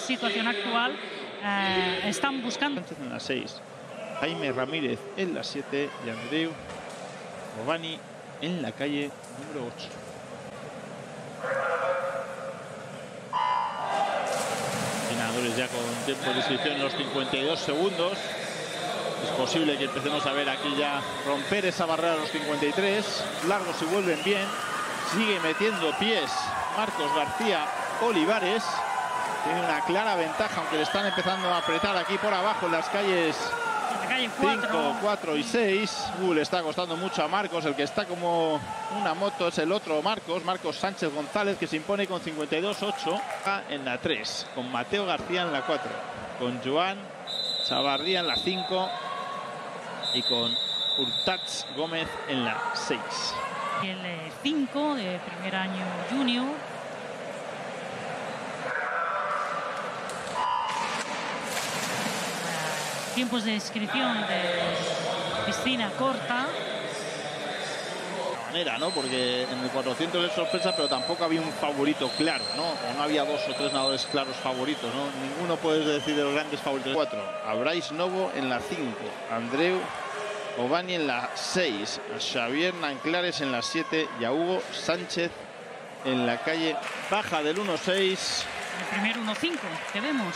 situación actual, están buscando. En la 6, Jaime Ramírez en la 7 y Andreu Obani en la calle número 8. Ganadores ya con tiempo de inscripción en los 52 segundos. Es posible que empecemos a ver aquí ya romper esa barrera de los 53. Largos y vuelven bien. Sigue metiendo pies Marcos García Olivares. Tiene una clara ventaja, aunque le están empezando a apretar aquí por abajo en las calles 5, 4 y 6. Le está costando mucho a Marcos. El que está como una moto es el otro Marcos Sánchez González, que se impone con 52-8 en la 3, con Mateo García en la 4, con Joan Chavarría en la 5 y con Urtats Gómez en la 6. El 5 de primer año junior. Tiempos de inscripción de piscina corta. ¿no? Porque en el 400 es sorpresa, pero tampoco había un favorito claro, ¿no? O no había 2 o 3 nadadores claros favoritos, ¿no? Ninguno puede decir de los grandes favoritos. 4, a Bryce Novo en la 5, Andreu Obani en la 6, a Xavier Nanclares en la 7 y a Hugo Sánchez en la calle baja del 1-6. El primer 1-5 que vemos,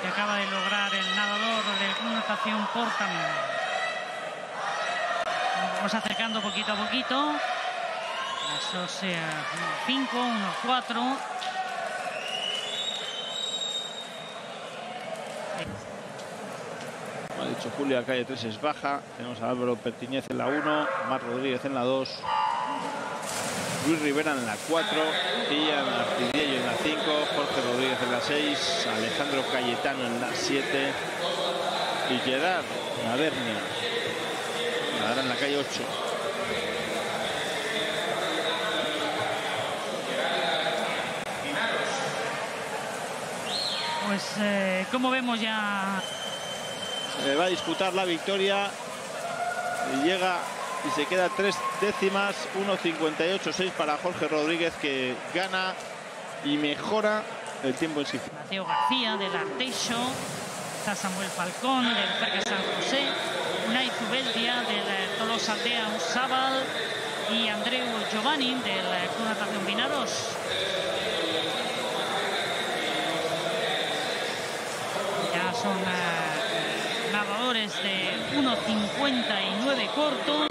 que acaba de lograr el nadador del Club Natación Portamón. Vamos acercando poquito a poquito. Esos 5, 1-4. Como ha dicho Julio, la calle 3 es baja. Tenemos a Álvaro Pertiñez en la 1, Mar Rodríguez en la 2, Luis Rivera en la 4, Ian Artidiello en la 5, Jorge Rodríguez en la 6, Alejandro Cayetano en la 7 y Gerard Nadernia en la calle 8. Pues como vemos ya se va a disputar la victoria y llega y se queda 3 décimas, 1.58.6 para Jorge Rodríguez, que gana y mejora el tiempo en sí. Mateo García del Arteixo, está Samuel Falcón del Cerca San José, Unai Zubeldia del Tolosa Aldea Usábal y Andreu Giovanni del Club Natación Vinaros. Ya son nadadores de 1.59 cortos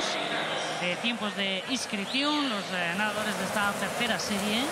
de tiempos de inscripción, los nadadores de esta tercera serie.